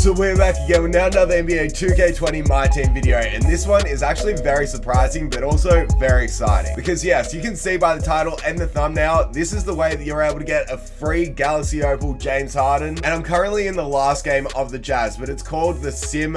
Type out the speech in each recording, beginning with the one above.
So we're back again with now another NBA 2K20 Myteam video, and this one is actually very surprising but also very exciting because yes, you can see by the title and the thumbnail, this is the way that you're able to get a free Galaxy Opal James Harden, and I'm currently in the last game of the Jazz, but it's called the Sim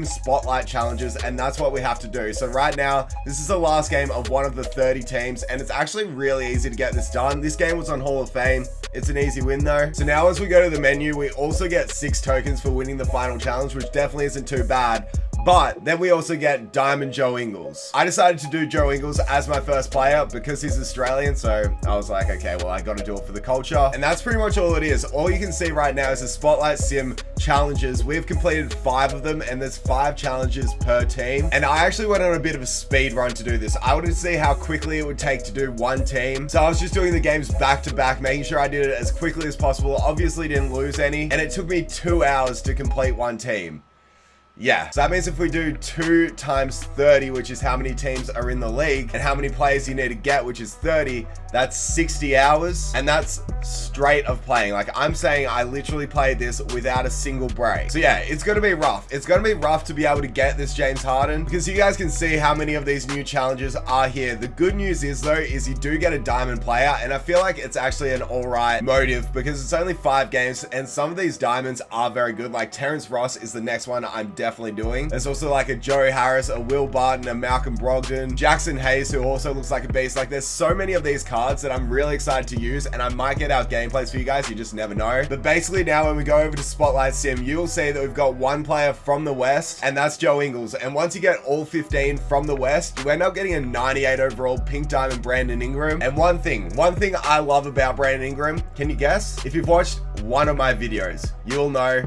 Spotlight Challenges, and that's what we have to do. So right now, this is the last game of one of the 30 teams, and it's actually really easy to get this done. This game was on Hall of Fame. It's an easy win though. So now as we go to the menu, we also get 6 tokens for winning the final challenge, which definitely isn't too bad. But then we also get Diamond Joe Ingles. I decided to do Joe Ingles as my first player because he's Australian, so I was like, okay, well, I gotta do it for the culture. And that's pretty much all it is. All you can see right now is the Spotlight Sim challenges. We've completed 5 of them, and there's 5 challenges per team. And I actually went on a bit of a speed run to do this. I wanted to see how quickly it would take to do one team. So I was just doing the games back to back, making sure I did it as quickly as possible. Obviously didn't lose any, and it took me 2 hours to complete one team. Yeah, so that means if we do 2 times 30, which is how many teams are in the league, and how many players you need to get, which is 30, that's 60 hours, and that's straight of playing. Like, I'm saying I literally played this without a single break. So yeah, it's gonna be rough. It's gonna be rough to be able to get this James Harden, because you guys can see how many of these new challenges are here. The good news is though, is you do get a diamond player, and I feel like it's actually an alright motive, because it's only 5 games, and some of these diamonds are very good. Like Terrence Ross is the next one I'm definitely doing. There's also like a Joe Harris, a Will Barton, a Malcolm Brogdon, Jackson Hayes, who also looks like a beast. Like, there's so many of these cards that I'm really excited to use, and I might get out gameplays for you guys. You just never know. But basically now when we go over to Spotlight Sim, you will see that we've got 1 player from the West, and that's Joe Ingles. And once you get all 15 from the West, you end up getting a 98 overall pink diamond Brandon Ingram. And one thing I love about Brandon Ingram, can you guess? If you've watched one of my videos, you'll know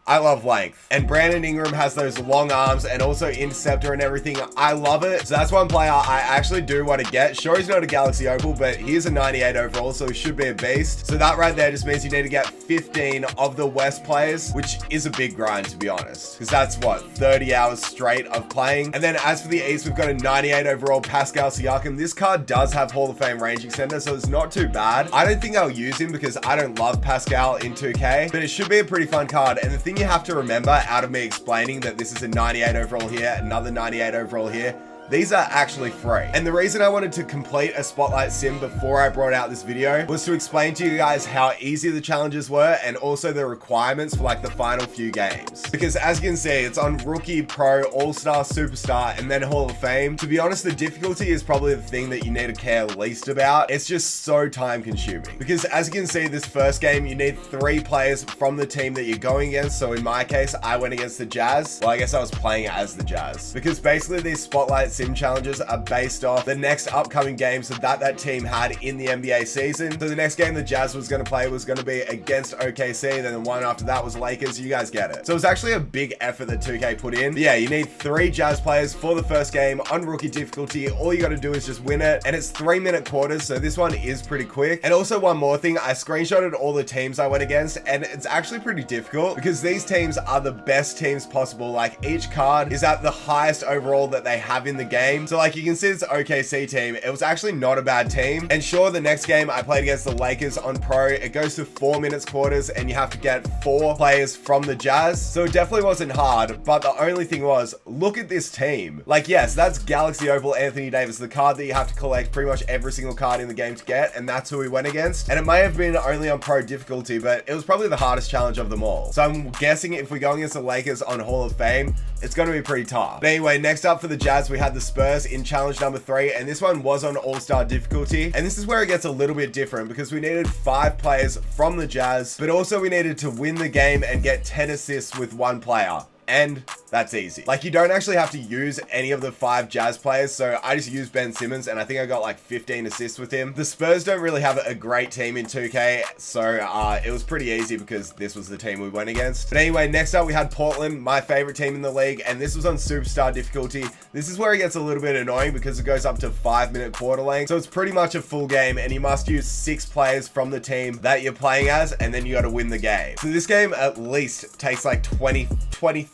I love length, and Brandon Ingram has those long arms and also interceptor and everything. I love it. So that's one player I actually do want to get. Sure, he's not a Galaxy Opal, but he's a 98 overall, so he should be a beast. So that right there just means you need to get 15 of the West players, which is a big grind, to be honest, because that's what, 30 hours straight of playing. And then as for the East, we've got a 98 overall Pascal Siakam. This card does have Hall of Fame range extender, so it's not too bad. I don't think I'll use him because I don't love Pascal in 2K, but it should be a pretty fun card. And the thing you have to remember out of me explaining that this is a 98 overall here, another 98 overall here, these are actually free. And the reason I wanted to complete a Spotlight Sim before I brought out this video was to explain to you guys how easy the challenges were, and also the requirements for like the final few games. Because as you can see, it's on Rookie, Pro, All-Star, Superstar, and then Hall of Fame. To be honest, the difficulty is probably the thing that you need to care least about. It's just so time consuming. Because as you can see, this first game, you need 3 players from the team that you're going against. So in my case, I went against the Jazz. Well, I guess I was playing as the Jazz. Because basically these Spotlight Sim challenges are based off the next upcoming games that team had in the NBA season. So the next game the Jazz was going to play was going to be against OKC, then the one after that was Lakers. You guys get it. So it's actually a big effort that 2K put in. But yeah, you need 3 Jazz players for the first game on rookie difficulty. All you got to do is just win it, and it's 3-minute quarters, so this one is pretty quick. And also one more thing, I screenshotted all the teams I went against, and it's actually pretty difficult because these teams are the best teams possible. Like, each card is at the highest overall that they have in the game. So like, you can see this OKC team, it was actually not a bad team. And sure, the next game I played against the Lakers on Pro, it goes to 4 minutes quarters, and you have to get 4 players from the Jazz. So it definitely wasn't hard, but the only thing was, look at this team. Like, yes, that's Galaxy Opal Anthony Davis, the card that you have to collect pretty much every single card in the game to get, and that's who we went against. And it may have been only on Pro difficulty, but it was probably the hardest challenge of them all. So I'm guessing if we go against the Lakers on Hall of Fame, it's going to be pretty tough. But anyway, next up for the Jazz, we had the Spurs in challenge number 3, and this one was on All-Star difficulty. And this is where it gets a little bit different because we needed 5 players from the Jazz, but also we needed to win the game and get 10 assists with 1 player. And that's easy. Like, you don't actually have to use any of the 5 Jazz players, so I just used Ben Simmons, and I think I got like 15 assists with him. The Spurs don't really have a great team in 2K, so it was pretty easy because this was the team we went against. But anyway, next up we had Portland, my favorite team in the league, and this was on Superstar difficulty. This is where it gets a little bit annoying because it goes up to 5-minute quarter length, so it's pretty much a full game, and you must use 6 players from the team that you're playing as, and then you got to win the game. So this game at least takes like 20,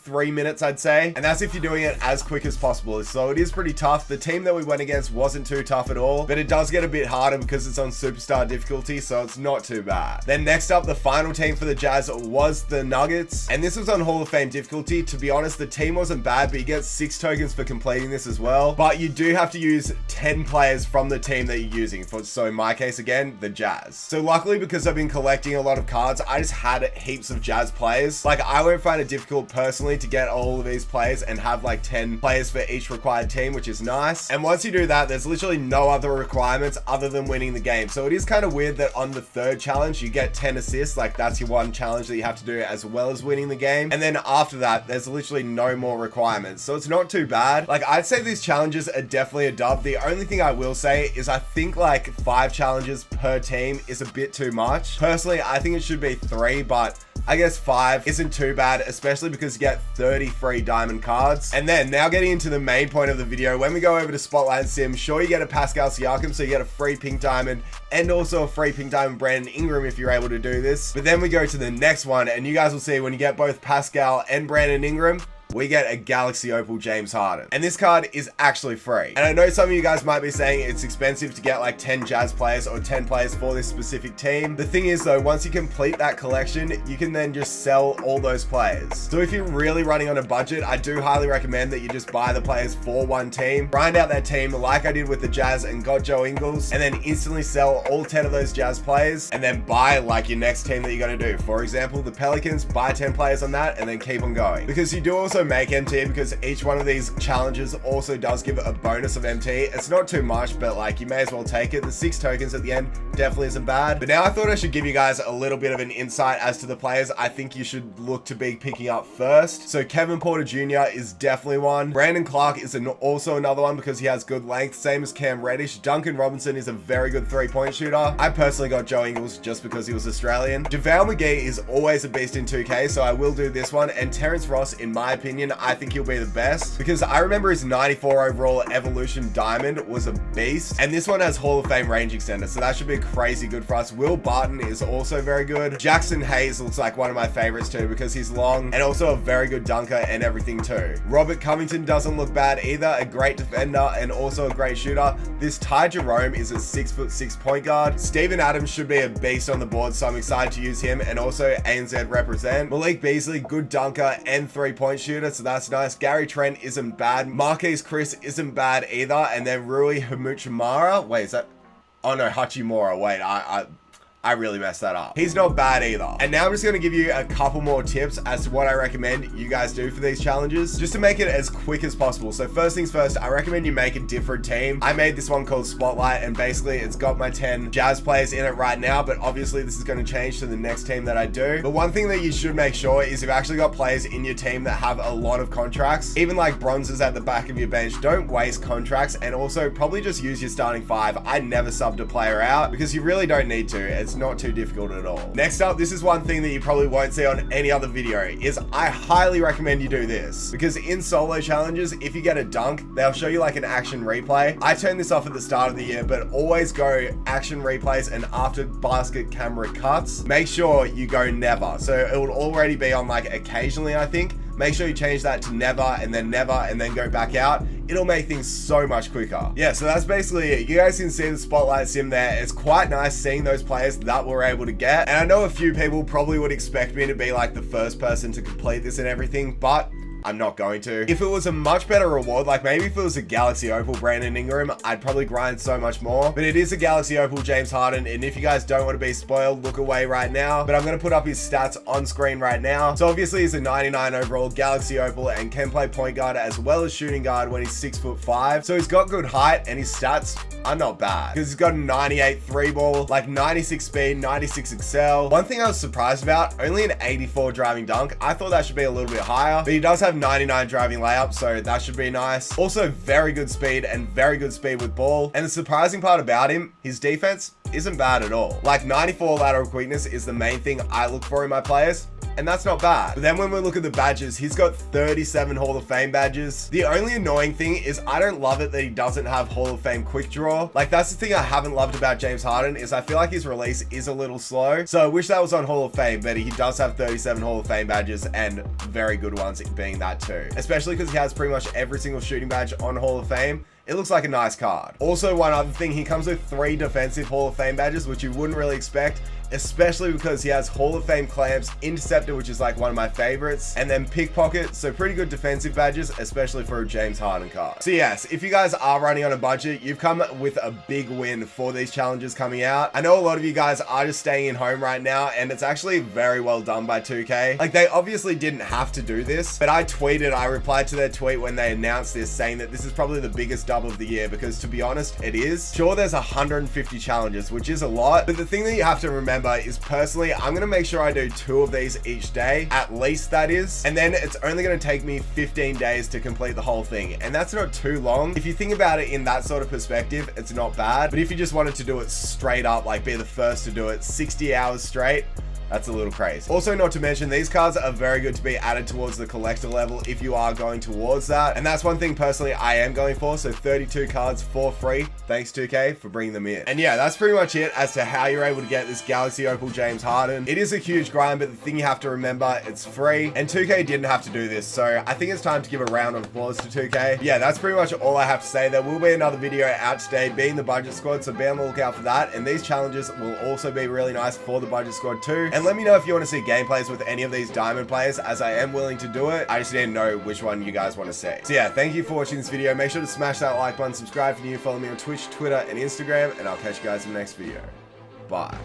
3 minutes, I'd say. And that's if you're doing it as quick as possible. So it is pretty tough. The team that we went against wasn't too tough at all, but it does get a bit harder because it's on superstar difficulty, so it's not too bad. Then next up, the final team for the Jazz was the Nuggets, and this was on Hall of Fame difficulty. To be honest, the team wasn't bad, but you get 6 tokens for completing this as well. But you do have to use 10 players from the team that you're using. So in my case, again, the Jazz. So luckily, because I've been collecting a lot of cards, I just had heaps of Jazz players. Like, I won't find it difficult personally to get all of these players and have like 10 players for each required team, which is nice. And once you do that, there's literally no other requirements other than winning the game. So it is kind of weird that on the 3rd challenge, you get 10 assists. Like, that's your one challenge that you have to do as well as winning the game. And then after that, there's literally no more requirements. So it's not too bad. Like, I'd say these challenges are definitely a dub. The only thing I will say is I think like 5 challenges per team is a bit too much. Personally, I think it should be 3, but I guess 5 isn't too bad, especially because you get 30 free diamond cards. And then now getting into the main point of the video, when we go over to Spotlight and Sim, sure, you get a Pascal Siakam, so you get a free pink diamond and also a free pink diamond Brandon Ingram if you're able to do this. But then we go to the next one, and you guys will see when you get both Pascal and Brandon Ingram, we get a Galaxy Opal James Harden. And this card is actually free. And I know some of you guys might be saying it's expensive to get like 10 Jazz players or 10 players for this specific team. The thing is though, once you complete that collection, you can then just sell all those players. So if you're really running on a budget, I do highly recommend that you just buy the players for one team, grind out that team like I did with the Jazz and got Joe Ingles, and then instantly sell all 10 of those Jazz players and then buy like your next team that you're going to do. For example, the Pelicans, buy 10 players on that and then keep on going. Because you do also make MT, because each one of these challenges also does give a bonus of MT. It's not too much, but like you may as well take it. The 6 tokens at the end definitely isn't bad. But now I thought I should give you guys a little bit of an insight as to the players I think you should look to be picking up first. So Kevin Porter Jr. is definitely one. Brandon Clark is also another one because he has good length, same as Cam Reddish. Duncan Robinson is a very good 3-point shooter. I personally got Joe Ingles just because he was Australian. JaVale McGee is always a beast in 2K, so I will do this one. And Terrence Ross, in my opinion, I think he'll be the best because I remember his 94 overall Evolution Diamond was a beast. And this one has Hall of Fame range extender, so that should be crazy good for us. Will Barton is also very good. Jackson Hayes looks like one of my favorites too because he's long and also a very good dunker and everything too. Robert Covington doesn't look bad either, a great defender and also a great shooter. This Ty Jerome is a 6'6" point guard. Steven Adams should be a beast on the board, so I'm excited to use him, and also ANZ represent. Malik Beasley, good dunker and 3-point shooter, so that's nice. Gary Trent isn't bad. Marquise Chris isn't bad either. And then Rui Hamuchamara. Wait, is that? Oh no, Hachimura. Wait, I really messed that up. He's not bad either. And now I'm just going to give you a couple more tips as to what I recommend you guys do for these challenges, just to make it as quick as possible. So first things first, I recommend you make a different team. I made this one called Spotlight, and basically it's got my 10 Jazz players in it right now, but obviously this is going to change to the next team that I do. But one thing that you should make sure is you've actually got players in your team that have a lot of contracts, even like bronzes at the back of your bench. Don't waste contracts, and also probably just use your starting 5. I never subbed a player out because you really don't need to. It's not too difficult at all. Next up, this is one thing that you probably won't see on any other video, is I highly recommend you do this, because in solo challenges, if you get a dunk, they'll show you like an action replay. I turned this off at the start of the year, but always go action replays, and after basket camera cuts, make sure you go never. So it will already be on like occasionally, I think. Make sure you change that to never and then go back out. It'll make things so much quicker. Yeah, so that's basically it. You guys can see the Spotlight sim there. It's quite nice seeing those players that we're able to get. And I know a few people probably would expect me to be like the first person to complete this and everything, but I'm not going to. If it was a much better reward, like maybe if it was a Galaxy Opal Brandon Ingram, I'd probably grind so much more. But it is a Galaxy Opal James Harden, and if you guys don't want to be spoiled, look away right now. But I'm going to put up his stats on screen right now. So obviously he's a 99 overall Galaxy Opal and can play point guard as well as shooting guard when he's 6'5". So he's got good height, and his stats are not bad because he's got a 98 3 ball, like 96 speed, 96 excel. One thing I was surprised about, only an 84 driving dunk. I thought that should be a little bit higher, but he does have 99 driving layup, so that should be nice. Also very good speed and very good speed with ball. And the surprising part about him, his defense isn't bad at all. Like 94 lateral quickness is the main thing I look for in my players. and that's not bad. But then when we look at the badges, he's got 37 Hall of Fame badges. The only annoying thing is I don't love it that he doesn't have Hall of Fame quick draw. Like, that's the thing I haven't loved about James Harden, is I feel like his release is a little slow. So I wish that was on Hall of Fame, but he does have 37 Hall of Fame badges, and very good ones being that too. Especially because he has pretty much every single shooting badge on Hall of Fame. It looks like a nice card. Also, one other thing, he comes with 3 defensive Hall of Fame badges, which you wouldn't really expect, especially because he has Hall of Fame clamps, interceptor, which is like one of my favorites, and then pickpocket. So pretty good defensive badges, especially for a James Harden card. So yes, if you guys are running on a budget, you've come with a big win for these challenges coming out. I know a lot of you guys are just staying in home right now, and it's actually very well done by 2K. Like, they obviously didn't have to do this, but I replied to their tweet when they announced this, saying that this is probably the biggest dub of the year, because to be honest, it is. Sure, there's 150 challenges, which is a lot, but the thing that you have to remember is, personally, I'm gonna make sure I do 2 of these each day, at least, that is, and then it's only gonna take me 15 days to complete the whole thing, and that's not too long. If you think about it in that sort of perspective, it's not bad. But if you just wanted to do it straight up, like be the first to do it 60 hours straight, that's a little crazy. Also, not to mention, these cards are very good to be added towards the collector level if you are going towards that. And that's one thing personally I am going for. So 32 cards for free. Thanks 2K for bringing them in. And yeah, that's pretty much it as to how you're able to get this Galaxy Opal James Harden. It is a huge grind, but the thing you have to remember, it's free. And 2K didn't have to do this. So I think it's time to give a round of applause to 2K. Yeah, that's pretty much all I have to say. There will be another video out today being the budget squad. So be on the lookout for that. And these challenges will also be really nice for the budget squad too. And let me know if you want to see gameplays with any of these diamond players, as I am willing to do it. I just need to know which one you guys want to see. So yeah, thank you for watching this video. Make sure to smash that like button, subscribe if you're new, follow me on Twitch, Twitter, and Instagram, and I'll catch you guys in the next video. Bye.